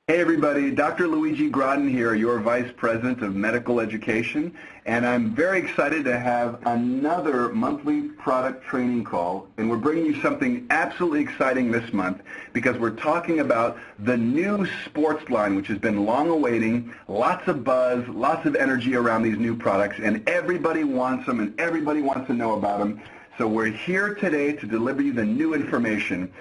Hey everybody, Dr. Luigi Grodin here, your Vice President of Medical Education, and I'm very excited to have another monthly product training call, and we're bringing you something absolutely exciting this month because we're talking about the new sports line, which has been long awaiting, lots of buzz, lots of energy around these new products, and everybody wants them and everybody wants to know about them. So we're here today to deliver you the new information.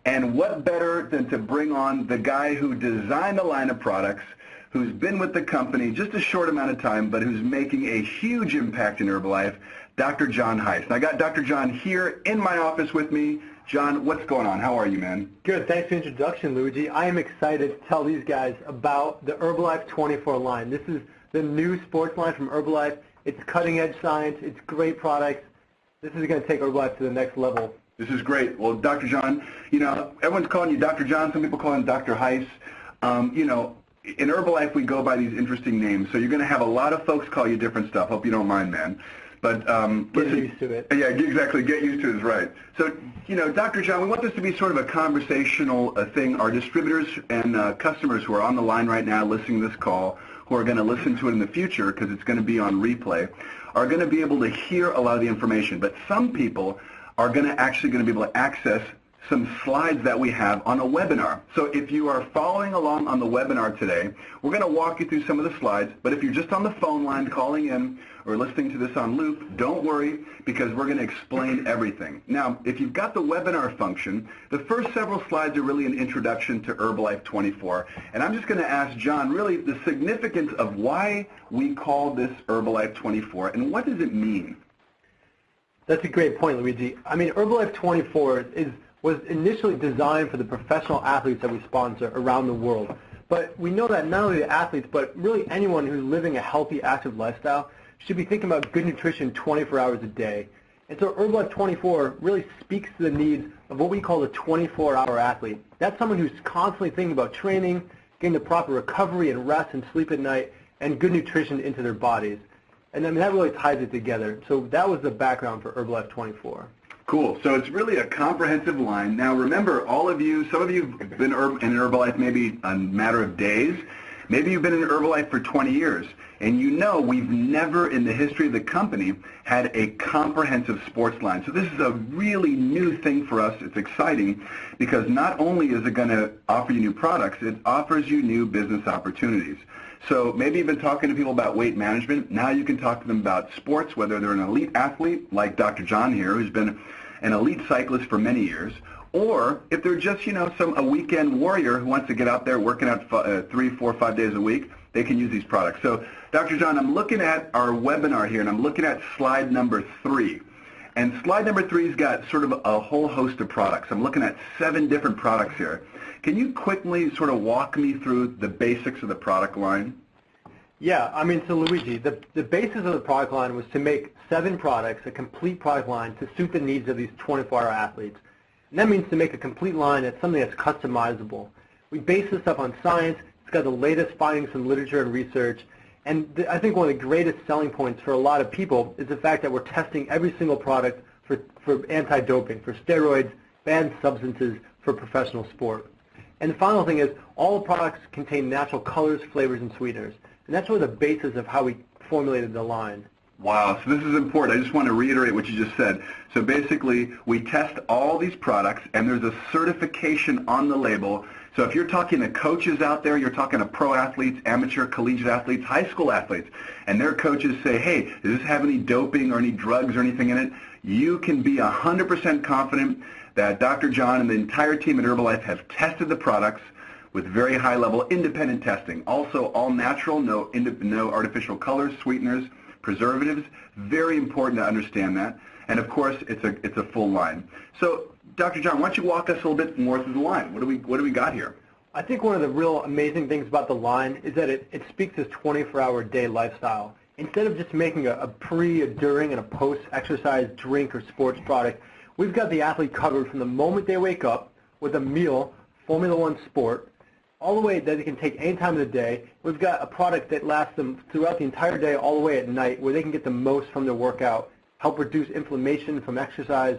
And what better than to bring on the guy who designed the line of products, who's been with the company just a short amount of time, but who's making a huge impact in Herbalife, Dr. John Heiss. And I got Dr. John here in my office with me. John, what's going on? How are you, man? Good. Thanks for the introduction, Luigi. I am excited to tell these guys about the Herbalife 24 line. This is the new sports line from Herbalife. It's cutting-edge science. It's great products. This is going to take Herbalife to the next level. This is great. Well, Dr. John, you know, everyone's calling you Dr. John. Some people call him Dr. Heiss. You know, in Herbalife, we go by these interesting names. So you're going to have a lot of folks call you different stuff. Hope you don't mind, man. But get used to it. Yeah, exactly. Get used to it is right. So, you know, Dr. John, we want this to be sort of a conversational thing. Our distributors and customers who are on the line right now listening to this call, who are going to listen to it in the future because it's going to be on replay, are going to be able to hear a lot of the information. But some people are actually going to be able to access some slides that we have on a webinar. So if you are following along on the webinar today, we're going to walk you through some of the slides, but if you're just on the phone line calling in or listening to this on loop, don't worry because we're going to explain everything. Now, if you've got the webinar function, the first several slides are really an introduction to Herbalife 24, and I'm just going to ask John really the significance of why we call this Herbalife 24 and what does it mean? That's a great point, Luigi. I mean, Herbalife 24 was initially designed for the professional athletes that we sponsor around the world. But we know that not only the athletes, but really anyone who's living a healthy, active lifestyle should be thinking about good nutrition 24 hours a day. And so Herbalife 24 really speaks to the needs of what we call the 24-hour athlete. That's someone who's constantly thinking about training, getting the proper recovery and rest and sleep at night, and good nutrition into their bodies. And I mean, that really ties it together. So that was the background for Herbalife 24. Cool. So it's really a comprehensive line. Now remember, all of you, some of you have been in Herbalife maybe a matter of days. Maybe you've been in Herbalife for 20 years. And you know we've never in the history of the company had a comprehensive sports line. So this is a really new thing for us. It's exciting because not only is it going to offer you new products, it offers you new business opportunities. So maybe you've been talking to people about weight management. Now you can talk to them about sports, whether they're an elite athlete like Dr. John here, who's been an elite cyclist for many years, or if they're just, you know, a weekend warrior who wants to get out there working out 3, 4, 5 days a week, they can use these products. So, Dr. John, I'm looking at our webinar here, and I'm looking at slide number 3. And slide number 3's got sort of a whole host of products. I'm looking at 7 different products here. Can you quickly sort of walk me through the basics of the product line? Yeah, I mean, so Luigi, the basis of the product line was to make 7 products, a complete product line to suit the needs of these 24-hour athletes. And that means to make a complete line that's something that's customizable. We base this up on science. It's got the latest findings from literature and research. And I think one of the greatest selling points for a lot of people is the fact that we're testing every single product for anti-doping, for steroids, banned substances for professional sport. And the final thing is all the products contain natural colors, flavors, and sweeteners. And that's really the basis of how we formulated the line. Wow, so this is important. I just want to reiterate what you just said. So basically, we test all these products, and there's a certification on the label. So if you're talking to coaches out there, you're talking to pro athletes, amateur, collegiate athletes, high school athletes, and their coaches say, hey, does this have any doping or any drugs or anything in it? You can be 100% confident that Dr. John and the entire team at Herbalife have tested the products with very high-level independent testing. Also, all natural, no artificial colors, sweeteners, preservatives. Very important to understand that. And of course, it's a full line. So, Dr. John, why don't you walk us a little bit more through the line? What do we got here? I think one of the real amazing things about the line is that it speaks to this 24-hour day lifestyle. Instead of just making a pre, a during, and a post-exercise drink or sports product, we've got the athlete covered from the moment they wake up with a meal, Formula One sport, all the way that they can take any time of the day. We've got a product that lasts them throughout the entire day all the way at night where they can get the most from their workout, help reduce inflammation from exercise.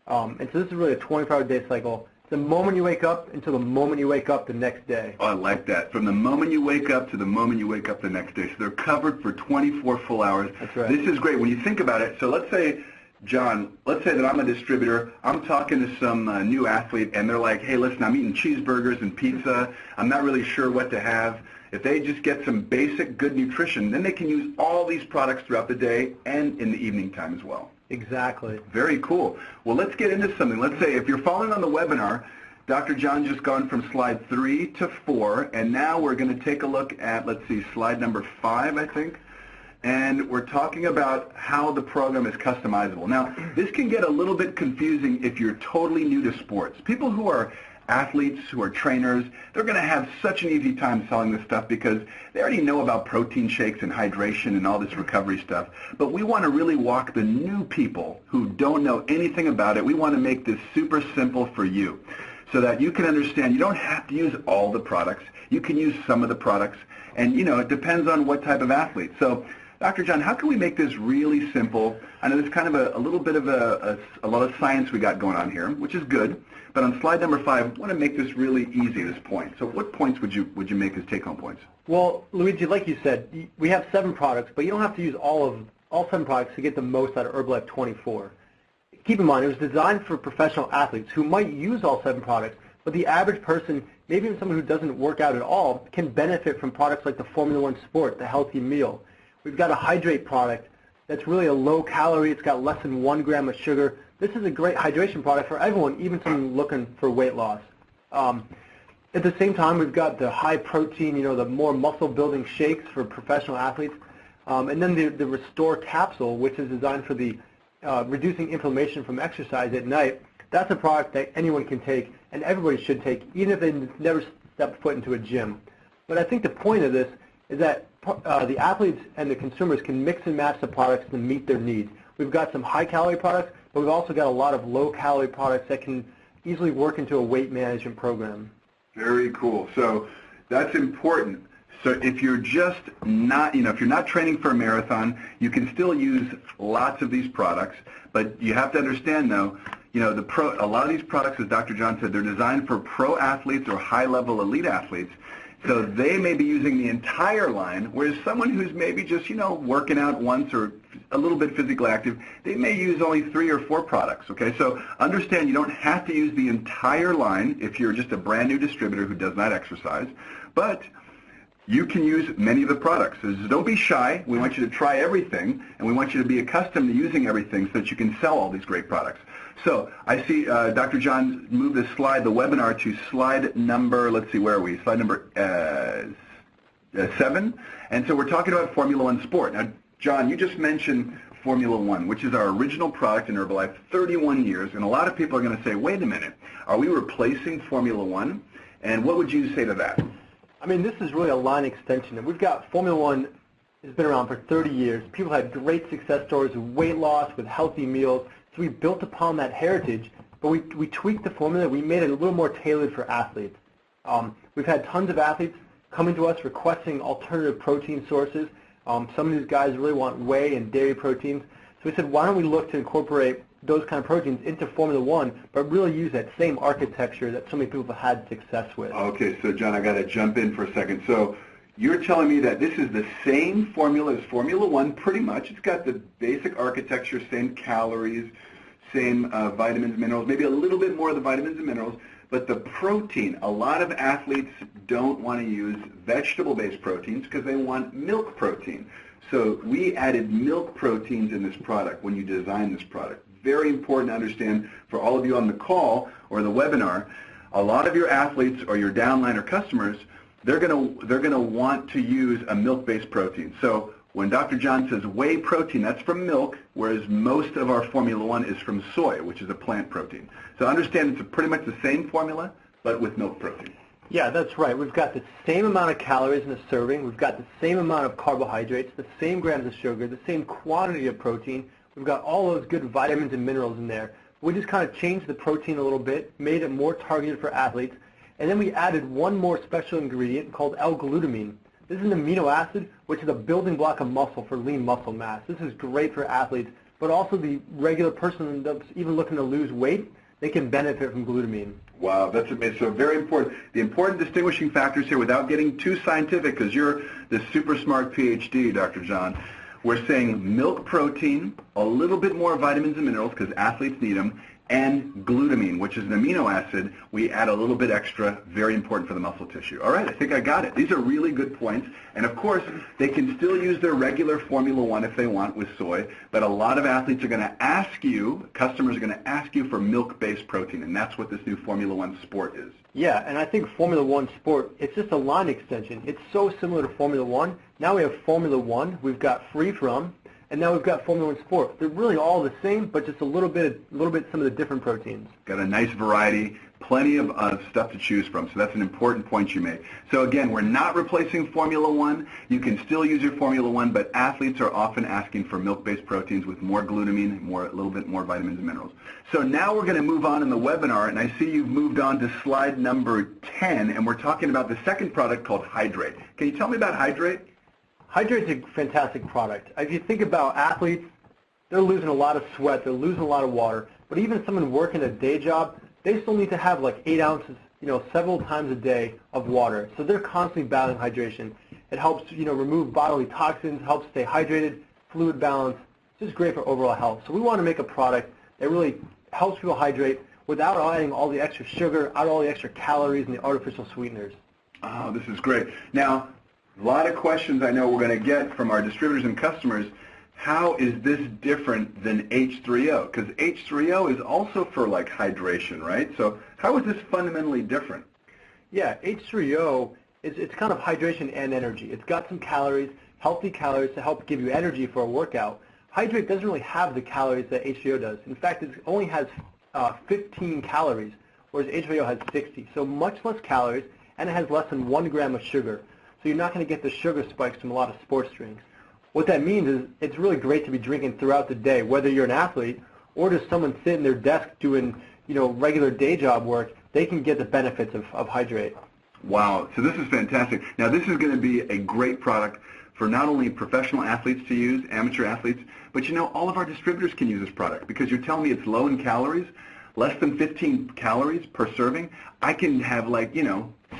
And so this is really a 24-hour day cycle The moment you wake up until the moment you wake up the next day. Oh, I like that. From the moment you wake up to the moment you wake up the next day. So they're covered for 24 full hours. That's right. This is great when you think about it. So let's say, John, let's say that I'm a distributor. I'm talking to some new athlete, and they're like, hey, listen, I'm eating cheeseburgers and pizza. I'm not really sure what to have. If they just get some basic good nutrition, then they can use all these products throughout the day and in the evening time as well. Exactly. Very cool. Well, let's get into something. Let's say if you're following on the webinar, Dr. John's just gone from slide 3 to 4, and now we're going to take a look at, let's see, slide number 5, I think. And we're talking about how the program is customizable. Now, this can get a little bit confusing if you're totally new to sports. People who are athletes, who are trainers, they're going to have such an easy time selling this stuff because they already know about protein shakes and hydration and all this recovery stuff. But we want to really walk the new people who don't know anything about it. We want to make this super simple for you so that you can understand you don't have to use all the products. You can use some of the products. And, you know, it depends on what type of athlete. So, Dr. John, how can we make this really simple? I know there's kind of a little bit of a lot of science we got going on here, which is good. But on slide number 5, I want to make this really easy at this point. So what points would you make as take-home points? Well, Luigi, like you said, we have 7 products, but you don't have to use all 7 products to get the most out of Herbalife 24. Keep in mind, it was designed for professional athletes who might use all 7 products, but the average person, maybe even someone who doesn't work out at all, can benefit from products like the Formula One Sport, the Healthy Meal. We've got a Hydrate product that's really a low calorie. It's got less than 1 gram of sugar. This is a great hydration product for everyone, even someone looking for weight loss. At the same time, we've got the high protein, you know, the more muscle building shakes for professional athletes. And then the Restore capsule, which is designed for the reducing inflammation from exercise at night. That's a product that anyone can take and everybody should take, even if they never step foot into a gym. But I think the point of this is that the athletes and the consumers can mix and match the products to meet their needs. We've got some high-calorie products, but we've also got a lot of low-calorie products that can easily work into a weight management program. Very cool. So that's important. So if you're just not, you know, if you're not training for a marathon, you can still use lots of these products, but you have to understand, though, you know, a lot of these products, as Dr. John said, they're designed for pro athletes or high-level elite athletes. So they may be using the entire line, whereas someone who's maybe just, you know, working out once or a little bit physically active, they may use only 3 or 4 products, okay? So understand you don't have to use the entire line if you're just a brand new distributor who does not exercise, but you can use many of the products. So don't be shy. We want you to try everything, and we want you to be accustomed to using everything so that you can sell all these great products. So I see Dr. John moved this slide, the webinar, to slide number, let's see, where are we? Slide number 7. And so we're talking about Formula One Sport. Now, John, you just mentioned Formula One, which is our original product in Herbalife, 31 years. And a lot of people are going to say, wait a minute, are we replacing Formula One? And what would you say to that? I mean, this is really a line extension. And we've got Formula One has been around for 30 years. People had great success stories with weight loss, with healthy meals. So we built upon that heritage, but we tweaked the formula. We made it a little more tailored for athletes. We've had tons of athletes coming to us requesting alternative protein sources. Some of these guys really want whey and dairy proteins. So we said, why don't we look to incorporate those kind of proteins into Formula One, but really use that same architecture that so many people have had success with. Okay, so John, I got to jump in for a second. So you're telling me that this is the same formula as Formula One, pretty much. It's got the basic architecture, same calories, same vitamins, minerals, maybe a little bit more of the vitamins and minerals, but the protein, a lot of athletes don't want to use vegetable-based proteins because they want milk protein. So we added milk proteins in this product when you design this product. Very important to understand for all of you on the call or the webinar, a lot of your athletes or your downline or customers, they're gonna want to use a milk-based protein. So when Dr. John says whey protein, that's from milk, whereas most of our Formula One is from soy, which is a plant protein. So understand it's pretty much the same formula, but with milk protein. Yeah, that's right. We've got the same amount of calories in a serving. We've got the same amount of carbohydrates, the same grams of sugar, the same quantity of protein. We've got all those good vitamins and minerals in there. We just kind of changed the protein a little bit, made it more targeted for athletes, and then we added one more special ingredient called L-glutamine. This is an amino acid, which is a building block of muscle for lean muscle mass. This is great for athletes, but also the regular person that's even looking to lose weight. they can benefit from glutamine. Wow, that's amazing. So very important. The important distinguishing factors here, without getting too scientific, because you're the super smart PhD, Dr. John, we're saying milk protein, a little bit more vitamins and minerals, because athletes need them, and glutamine, which is an amino acid. We add a little bit extra, very important for the muscle tissue. All right, I think I got it. These are really good points. And of course, they can still use their regular Formula One if they want with soy, but a lot of athletes are going to ask you, customers are going to ask you for milk-based protein, and that's what this new Formula One Sport is. Yeah, and I think Formula One Sport, it's just a line extension. It's so similar to Formula One. Now we have Formula One, we've got Free From, and now we've got Formula One Sport. They're really all the same, but just a little bit some of the different proteins. Got a nice variety, plenty of stuff to choose from, so that's an important point you made. So again, we're not replacing Formula One. You can still use your Formula One, but athletes are often asking for milk-based proteins with more glutamine, a little bit more vitamins and minerals. So now we're going to move on in the webinar, and I see you've moved on to slide number 10, and we're talking about the second product called Hydrate. Can you tell me about Hydrate? Hydrate's a fantastic product. If you think about athletes, they're losing a lot of sweat, they're losing a lot of water, but even someone working a day job, they still need to have like 8 ounces, several times a day of water. So they're constantly battling hydration. It helps, remove bodily toxins, helps stay hydrated, fluid balance. It's just great for overall health. So we want to make a product that really helps people hydrate without adding all the extra sugar, out all the extra calories and the artificial sweeteners. Oh, this is great. Now, a lot of questions I know we're going to get from our distributors and customers. How is this different than H3O? Because H3O is also for like hydration, right? So how is this fundamentally different? Yeah, H3O, it's kind of hydration and energy. It's got some calories, healthy calories to help give you energy for a workout. Hydrate doesn't really have the calories that H3O does. In fact, it only has 15 calories, whereas H3O has 60. So much less calories, and it has less than 1 gram of sugar. So you're not going to get the sugar spikes from a lot of sports drinks. What that means is it's really great to be drinking throughout the day, whether you're an athlete or just someone sitting at their desk doing, regular day job work. They can get the benefits of Hydrate. Wow, so this is fantastic. Now this is going to be a great product for not only professional athletes to use, amateur athletes, but all of our distributors can use this product because you're telling me it's low in calories, less than 15 calories per serving. I can have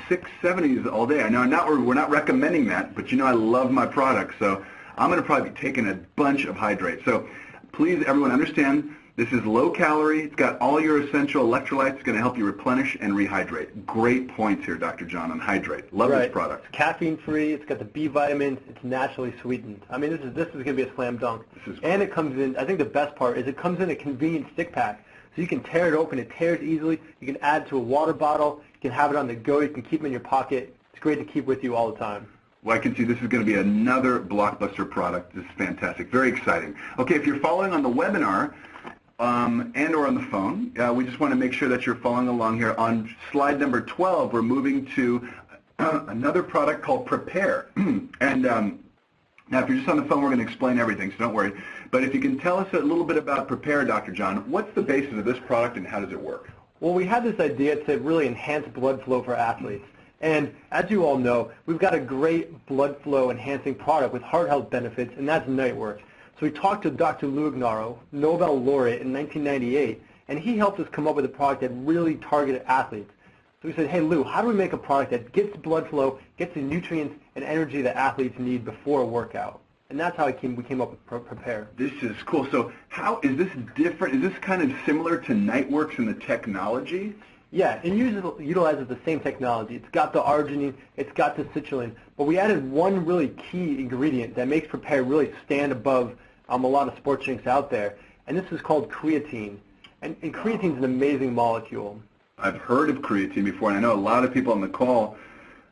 6, 7 of these all day. I know we're not recommending that, but I love my product, so I'm going to probably be taking a bunch of Hydrate. So please, everyone, understand this is low calorie. It's got all your essential electrolytes. It's going to help you replenish and rehydrate. Great points here, Dr. John, on Hydrate. Love this product. It's caffeine-free. It's got the B vitamins. It's naturally sweetened. I mean, this is going to be a slam dunk. And it comes in, I think the best part is it comes in a convenient stick pack. So you can tear it open. It tears easily. You can add to a water bottle. You can have it on the go. You can keep it in your pocket. It's great to keep with you all the time. Well, I can see this is going to be another blockbuster product. This is fantastic. Very exciting. Okay, if you're following on the webinar and or on the phone, we just want to make sure that you're following along here. On slide number 12, we're moving to another product called Prepare. And now, if you're just on the phone, we're going to explain everything, so don't worry. But if you can tell us a little bit about Prepare, Dr. John, what's the basis of this product and how does it work? Well, we had this idea to really enhance blood flow for athletes. And as you all know, we've got a great blood flow enhancing product with heart health benefits, and that's Niteworks. So we talked to Dr. Lou Ignaro, Nobel laureate in 1998, and he helped us come up with a product that really targeted athletes. So we said, hey Lou, how do we make a product that gets blood flow, gets the nutrients and energy that athletes need before a workout? And that's how we came up with Prepare. This is cool. So how is this different? Is this kind of similar to Niteworks in the technology? Yeah, it utilizes the same technology. It's got the arginine, it's got the citrulline, but we added one really key ingredient that makes Prepare really stand above a lot of sports drinks out there, and this is called creatine. And creatine is an amazing molecule. I've heard of creatine before, and I know a lot of people on the call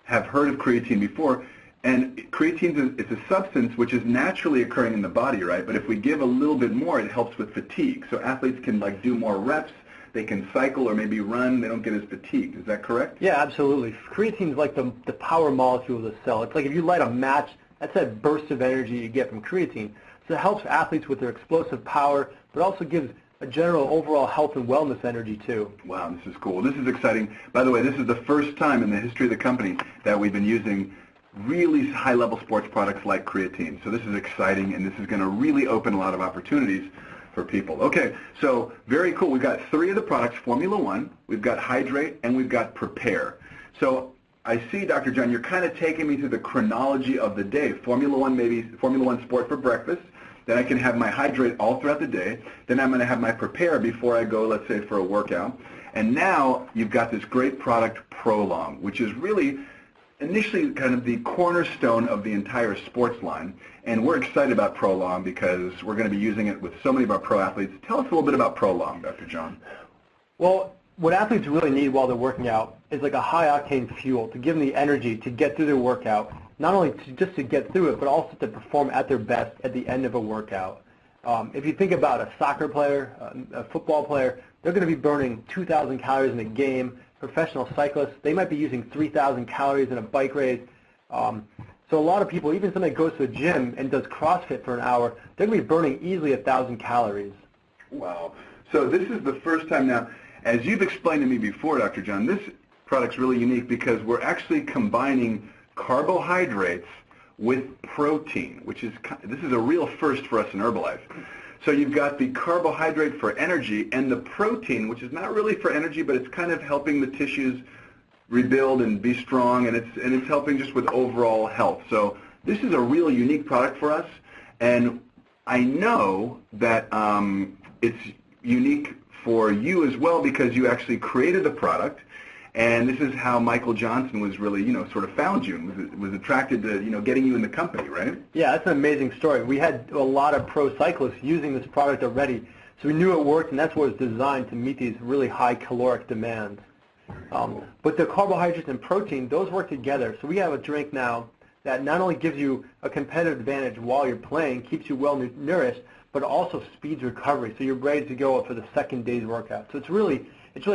have heard of creatine before. And creatine is a substance which is naturally occurring in the body, right? But if we give a little bit more, it helps with fatigue. So athletes can do more reps. They can cycle or maybe run. They don't get as fatigued. Is that correct? Yeah, absolutely. Creatine is like the power molecule of the cell. It's like if you light a match, that's that burst of energy you get from creatine. So it helps athletes with their explosive power, but also gives a general overall health and wellness energy too. Wow, this is cool. This is exciting. By the way, this is the first time in the history of the company that we've been using really high-level sports products like creatine. So this is exciting, and this is going to really open a lot of opportunities for people. Okay, so very cool. We've got 3 of the products, Formula One, we've got Hydrate, and we've got Prepare. So I see, Dr. John, you're kind of taking me through the chronology of the day. Formula One, maybe Formula One Sport for breakfast. Then I can have my Hydrate all throughout the day. Then I'm going to have my Prepare before I go, let's say, for a workout. And now you've got this great product, Prolong, which is really initially kind of the cornerstone of the entire sports line. And we're excited about Prolong because we're going to be using it with so many of our pro athletes. Tell us a little bit about Prolong, Dr. John. Well, what athletes really need while they're working out is like a high-octane fuel to give them the energy to get through their workout, not only just to get through it, but also to perform at their best at the end of a workout. If you think about a soccer player, a football player, they're going to be burning 2,000 calories in a game. Professional cyclists, they might be using 3,000 calories in a bike race. So a lot of people, even somebody that goes to a gym and does CrossFit for an hour, they're going to be burning easily 1,000 calories. Wow. So this is the first time now, as you've explained to me before, Dr. John, this product's really unique because we're actually combining carbohydrates with protein, this is a real first for us in Herbalife. So you've got the carbohydrate for energy and the protein, which is not really for energy, but it's kind of helping the tissues rebuild and be strong, and it's helping just with overall health. So this is a real unique product for us, and I know that it's unique for you as well because you actually created the product, and this is how Michael Johnson was really, sort of found you and was attracted to, getting you in the company, right? Yeah, that's an amazing story. We had a lot of pro cyclists using this product already, so we knew it worked, and that's what it was designed to meet these really high caloric demands. But the carbohydrates and protein, those work together. So we have a drink now that not only gives you a competitive advantage while you're playing, keeps you well nourished, but also speeds recovery. So you're ready to go for the second day's workout. So it's really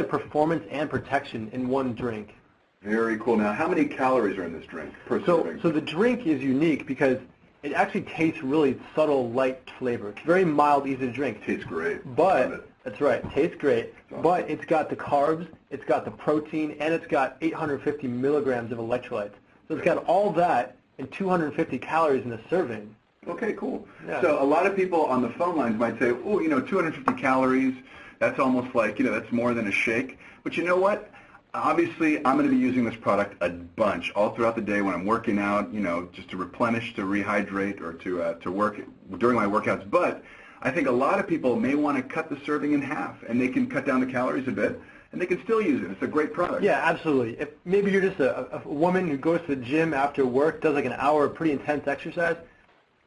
performance and protection in one drink. Very cool. Now, how many calories are in this drink per serving? So the drink is unique because it actually tastes really subtle, light flavor. It's very mild, easy to drink. Tastes great. But that's right, tastes great. Awesome. But it's got the carbs, it's got the protein, and it's got 850 milligrams of electrolytes. So it's got all that and 250 calories in a serving. Okay, cool. Yeah. So a lot of people on the phone lines might say, 250 calories, that's almost like, that's more than a shake. But you know what? Obviously, I'm going to be using this product a bunch all throughout the day when I'm working out, just to replenish, to rehydrate, or to work during my workouts. But I think a lot of people may want to cut the serving in half, and they can cut down the calories a bit, and they can still use it. It's a great product. Yeah, absolutely. If maybe you're just a woman who goes to the gym after work, does like an hour of pretty intense exercise,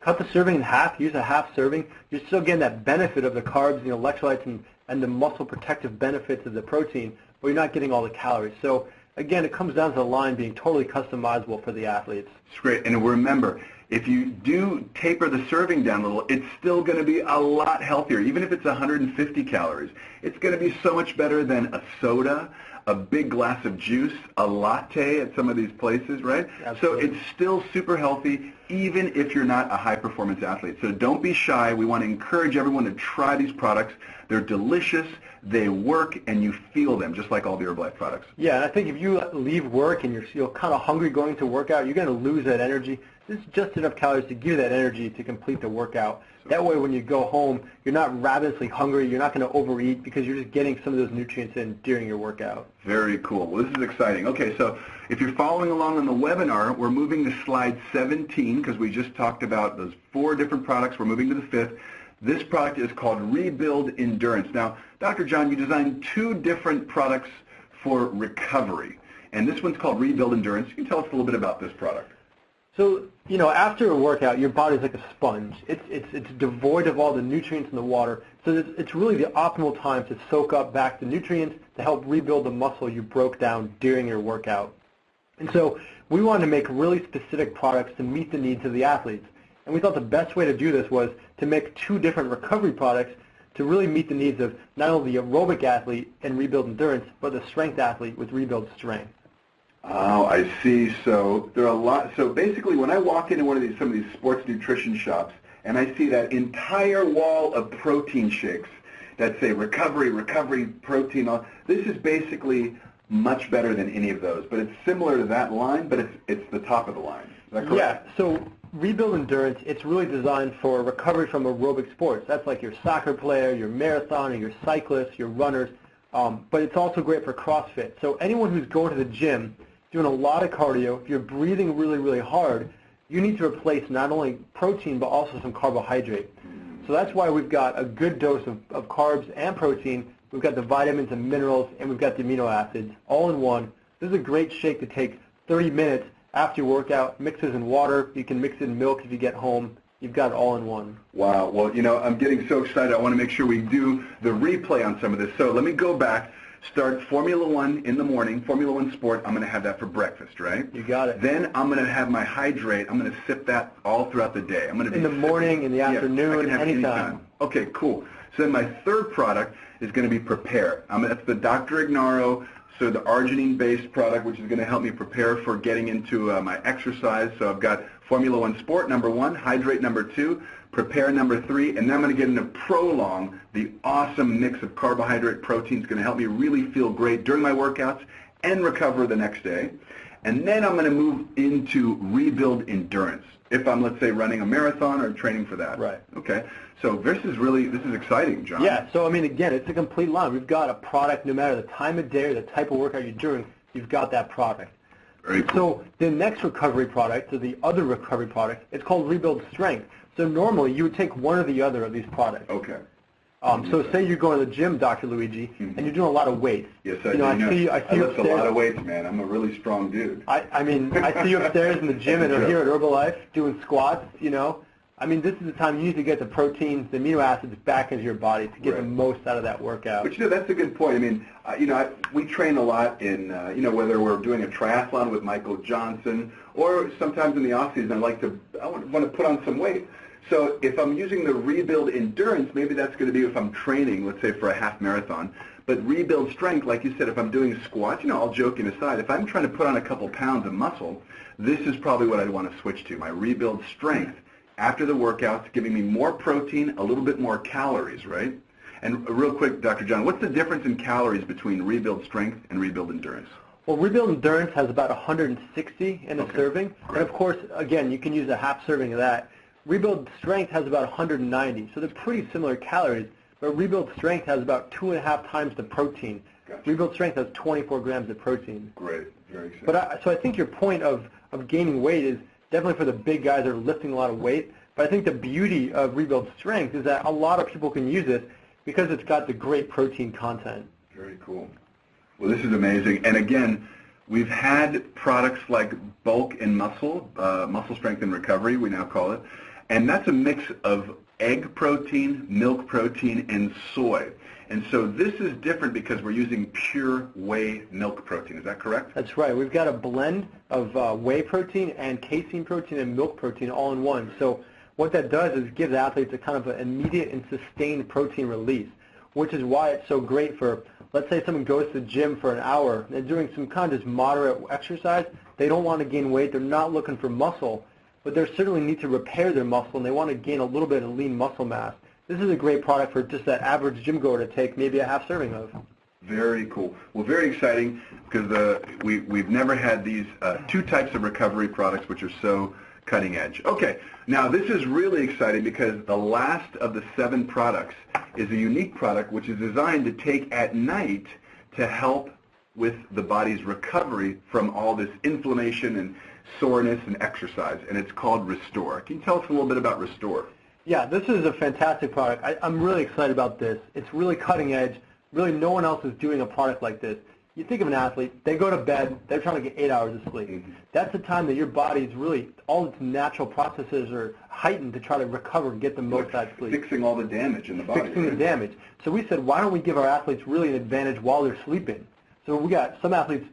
cut the serving in half, use a half serving. You're still getting that benefit of the carbs, the electrolytes, and the muscle protective benefits of the protein, but you're not getting all the calories. So again, it comes down to the line being totally customizable for the athletes. It's great. And remember, if you do taper the serving down a little, it's still going to be a lot healthier. Even if it's 150 calories, it's going to be so much better than a soda, a big glass of juice, a latte at some of these places, right? Absolutely. So it's still super healthy, even if you're not a high-performance athlete. So don't be shy. We want to encourage everyone to try these products. They're delicious, they work, and you feel them, just like all the Herbalife products. Yeah, and I think if you leave work and you're kind of hungry going to workout, you're going to lose that energy. This is just enough calories to give you that energy to complete the workout. That way when you go home, you're not ravenously hungry, you're not going to overeat because you're just getting some of those nutrients in during your workout. Very cool. Well, this is exciting. Okay, so if you're following along on the webinar, we're moving to slide 17 because we just talked about those 4 different products. We're moving to the 5th. This product is called Rebuild Endurance. Now, Dr. John, you designed 2 different products for recovery, and this one's called Rebuild Endurance. You can tell us a little bit about this product. So, after a workout, your body's like a sponge. It's devoid of all the nutrients in the water, so it's really the optimal time to soak up back the nutrients to help rebuild the muscle you broke down during your workout. And so we wanted to make really specific products to meet the needs of the athletes. And we thought the best way to do this was to make 2 different recovery products to really meet the needs of not only the aerobic athlete and Rebuild Endurance, but the strength athlete with Rebuild Strength. Oh, I see. So there are a lot. So basically, when I walk into some of these sports nutrition shops, and I see that entire wall of protein shakes that say recovery, protein, this is basically much better than any of those. But it's similar to that line, but it's the top of the line. Is that correct? Yeah. So Rebuild Endurance, it's really designed for recovery from aerobic sports. That's like your soccer player, your marathoner, your cyclists, your runners, but it's also great for CrossFit. So anyone who's going to the gym, doing a lot of cardio, if you're breathing really, really hard, you need to replace not only protein but also some carbohydrate. So that's why we've got a good dose of carbs and protein. We've got the vitamins and minerals, and we've got the amino acids all in one. This is a great shake to take 30 minutes after your workout. Mix it in water. You can mix it in milk if you get home. You've got it all in one. Wow. Well, I'm getting so excited. I want to make sure we do the replay on some of this. So let me go back. Start Formula One in the morning, Formula One Sport. I'm going to have that for breakfast, right? You got it. Then I'm going to have my hydrate. I'm going to sip that all throughout the day. I'm going to be in the morning, in the afternoon, anytime. Okay, cool. So then my third product is going to be Prepare. That's the Dr. Ignaro, so the arginine-based product, which is going to help me prepare for getting into my exercise. So I've got Formula One Sport, number 1, Hydrate, number 2, Prepare, number 3, and then I'm going to get into Prolong, the awesome mix of carbohydrate protein. It's going to help me really feel great during my workouts and recover the next day. And then I'm going to move into Rebuild Endurance, if I'm, let's say, running a marathon or training for that. Right. Okay. So this is exciting, John. Yeah. So, again, it's a complete line. We've got a product no matter the time of day or the type of workout you're doing, you've got that product. Very cool. So the next recovery product, or the other recovery product, it's called Rebuild Strength. So normally you would take one or the other of these products. Okay. So say you're going to the gym, Dr. Luigi, and you're doing a lot of weights. Yes, I do. I lift a lot of weights, man. I'm a really strong dude. I see you upstairs in the gym and here at Herbalife doing squats, this is the time you need to get the proteins, the amino acids back into your body to get the most out of that workout. But that's a good point. We train a lot in, whether we're doing a triathlon with Michael Johnson or sometimes in the off season, I want to put on some weight. So if I'm using the Rebuild Endurance, maybe that's going to be if I'm training, let's say for a half marathon. But Rebuild Strength, like you said, if I'm doing squats, all joking aside, if I'm trying to put on a couple pounds of muscle, this is probably what I'd want to switch to, my Rebuild Strength. After the workouts, giving me more protein, a little bit more calories, right? And real quick, Dr. John, what's the difference in calories between Rebuild Strength and Rebuild Endurance? Well, Rebuild Endurance has about 160 in a serving. Great. And of course, again, you can use a half serving of that. Rebuild Strength has about 190, so they're pretty similar calories, but Rebuild Strength has about 2.5 times the protein. Gotcha. Rebuild Strength has 24 grams of protein. Great, very exciting. But so I think your point of gaining weight is definitely for the big guys that are lifting a lot of weight, but I think the beauty of Rebuild Strength is that a lot of people can use it because it's got the great protein content. Very cool. Well, this is amazing. And again, we've had products like Bulk and Muscle, Muscle Strength and Recovery, we now call it, and that's a mix of egg protein, milk protein, and soy. And so this is different because we're using pure whey milk protein. Is that correct? That's right. We've got a blend of whey protein and casein protein and milk protein all in one. So what that does is give the athletes a kind of an immediate and sustained protein release, which is why it's so great for, let's say someone goes to the gym for an hour and they're doing some kind of just moderate exercise. They don't want to gain weight. They're not looking for muscle, but they certainly need to repair their muscle, and they want to gain a little bit of lean muscle mass. This is a great product for just that average gym goer to take maybe a half serving of. Very cool. Well, very exciting because we've never had these two types of recovery products which are so cutting edge. Okay, now this is really exciting because the last of the 7 products is a unique product which is designed to take at night to help with the body's recovery from all this inflammation and soreness and exercise, and it's called Restore. Can you tell us a little bit about Restore? Yeah, this is a fantastic product. I'm really excited about this. It's really cutting edge. Really, no one else is doing a product like this. You think of an athlete, they go to bed, they're trying to get 8 hours of sleep. Mm-hmm. That's the time that your body's really, all its natural processes are heightened to try to recover and get the most out of sleep. Fixing all the damage in the body. Fixing the damage. So we said, why don't we give our athletes really an advantage while they're sleeping? So we got some athletes,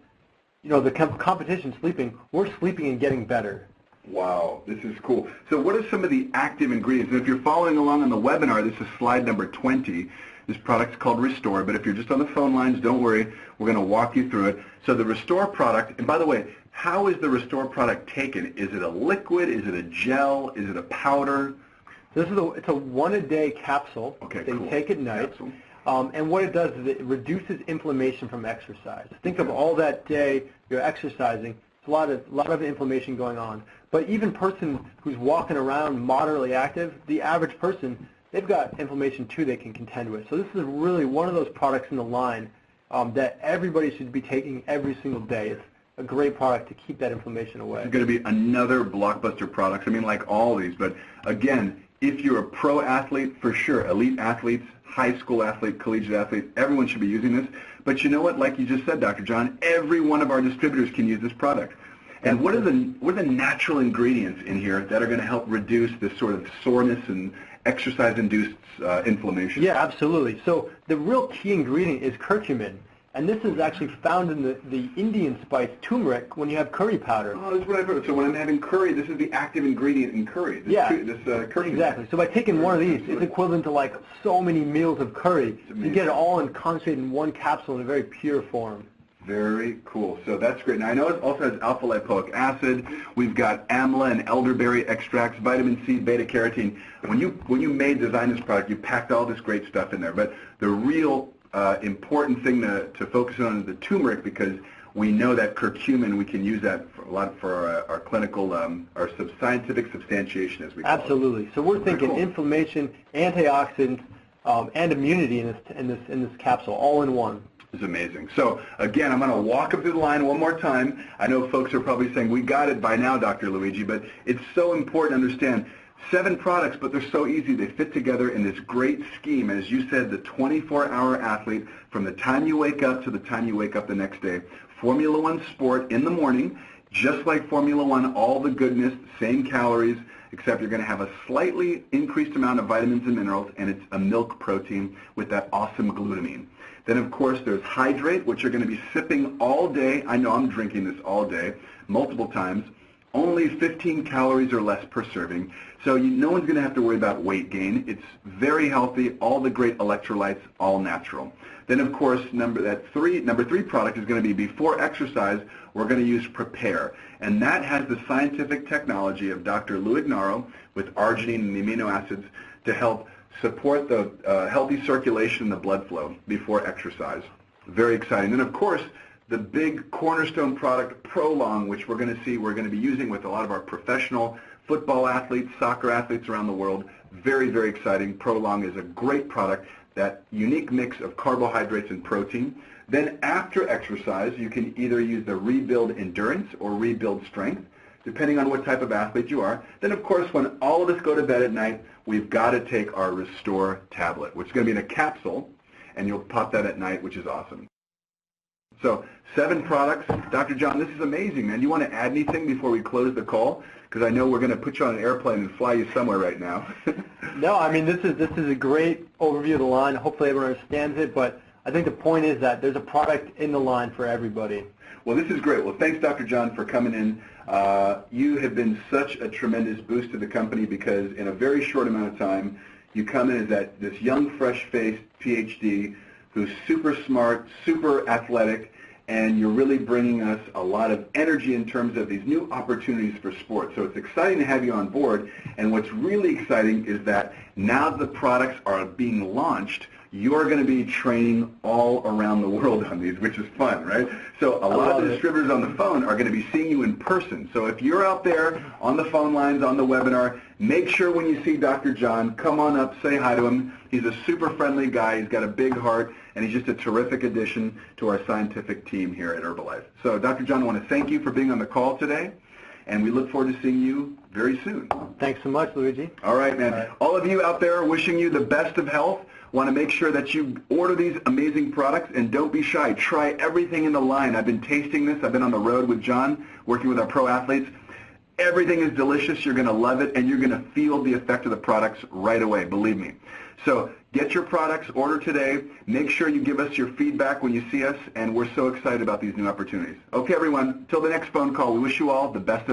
the competition sleeping, we're sleeping and getting better. Wow, this is cool. So what are some of the active ingredients? And if you're following along on the webinar, this is slide number 20. This product's called Restore, but if you're just on the phone lines, don't worry. We're going to walk you through it. So the Restore product, and by the way, how is the Restore product taken? Is it a liquid? Is it a gel? Is it a powder? It's a 1-a-day capsule that you take at night. And what it does is it reduces inflammation from exercise. Think of all that day you're exercising. It's a lot of inflammation going on. But even a person who's walking around moderately active, the average person, they've got inflammation too they can contend with. So this is really one of those products in the line that everybody should be taking every single day. It's a great product to keep that inflammation away. It's going to be another blockbuster product. I mean, like all these, but again, if you're a pro athlete, for sure, elite athletes, high school athlete, collegiate athlete, everyone should be using this. But you know what? Like you just said, Dr. John, every one of our distributors can use this product. And what are the natural ingredients in here that are going to help reduce this sort of soreness and exercise-induced inflammation? Yeah, absolutely. So the real key ingredient is curcumin. And this is actually found in the Indian spice turmeric when you have curry powder. Oh, that's what I've heard. So when I'm having curry, this is the active ingredient in curry. This curcumin. Exactly. So by taking one of these, it's equivalent to like so many meals of curry. You get it all concentrated in one capsule in a very pure form. Very cool. So that's great. Now I know it also has alpha lipoic acid. We've got amla and elderberry extracts, vitamin C, beta carotene. When you design this product, you packed all this great stuff in there. But the real important thing to focus on is the turmeric, because we know that curcumin, we can use that for our clinical, our scientific substantiation, as we call it. Absolutely. So we're thinking inflammation, antioxidants, and immunity in this capsule, all in one. It's amazing. So again, I'm going to walk up through the line one more time. I know folks are probably saying, we got it by now, Dr. Luigi, but it's so important to understand 7 products, but they're so easy. They fit together in this great scheme. As you said, the 24-hour athlete, from the time you wake up to the time you wake up the next day. Formula One Sport in the morning, just like Formula One, all the goodness, same calories, except you're going to have a slightly increased amount of vitamins and minerals, and it's a milk protein with that awesome glutamine. Then, of course, there's Hydrate, which you're going to be sipping all day. I know I'm drinking this all day, multiple times. Only 15 calories or less per serving. So no one's going to have to worry about weight gain. It's very healthy, all the great electrolytes, all natural. Then, of course, number 3 product is going to be before exercise, we're going to use Prepare. And that has the scientific technology of Dr. Lou Ignarro with arginine and the amino acids to help support the healthy circulation and the blood flow before exercise. Very exciting. Then, of course, the big cornerstone product, Prolong, which we're going to be using with a lot of our professional football athletes, soccer athletes around the world. Very, very exciting. Prolong is a great product, that unique mix of carbohydrates and protein. Then after exercise, you can either use the Rebuild Endurance or Rebuild Strength, depending on what type of athlete you are. Then, of course, when all of us go to bed at night, we've got to take our Restore tablet, which is going to be in a capsule, and you'll pop that at night, which is awesome. So 7 products. Dr. John, this is amazing, man. You want to add anything before we close the call? Because I know we're going to put you on an airplane and fly you somewhere right now. No, I mean, this is a great overview of the line. Hopefully everyone understands it, but I think the point is that there's a product in the line for everybody. Well, this is great. Well, thanks, Dr. John, for coming in. You have been such a tremendous boost to the company, because in a very short amount of time, you come in as this young, fresh-faced PhD who's super smart, super athletic, and you're really bringing us a lot of energy in terms of these new opportunities for sports. So it's exciting to have you on board, and what's really exciting is that now the products are being launched, you're going to be training all around the world on these, which is fun, right? So a lot of the distributors on the phone are going to be seeing you in person. So if you're out there on the phone lines, on the webinar, make sure when you see Dr. John, come on up, say hi to him. He's a super friendly guy. He's got a big heart, and he's just a terrific addition to our scientific team here at Herbalife. So Dr. John, I want to thank you for being on the call today, and we look forward to seeing you very soon. Thanks so much, Luigi. All right, man. All of you out there, wishing you the best of health. Want to make sure that you order these amazing products, and don't be shy. Try everything in the line. I've been tasting this. I've been on the road with John, working with our pro athletes. Everything is delicious. You're going to love it, and you're going to feel the effect of the products right away, believe me. So get your products, order today. Make sure you give us your feedback when you see us, and we're so excited about these new opportunities. Okay, everyone, till the next phone call, we wish you all the best of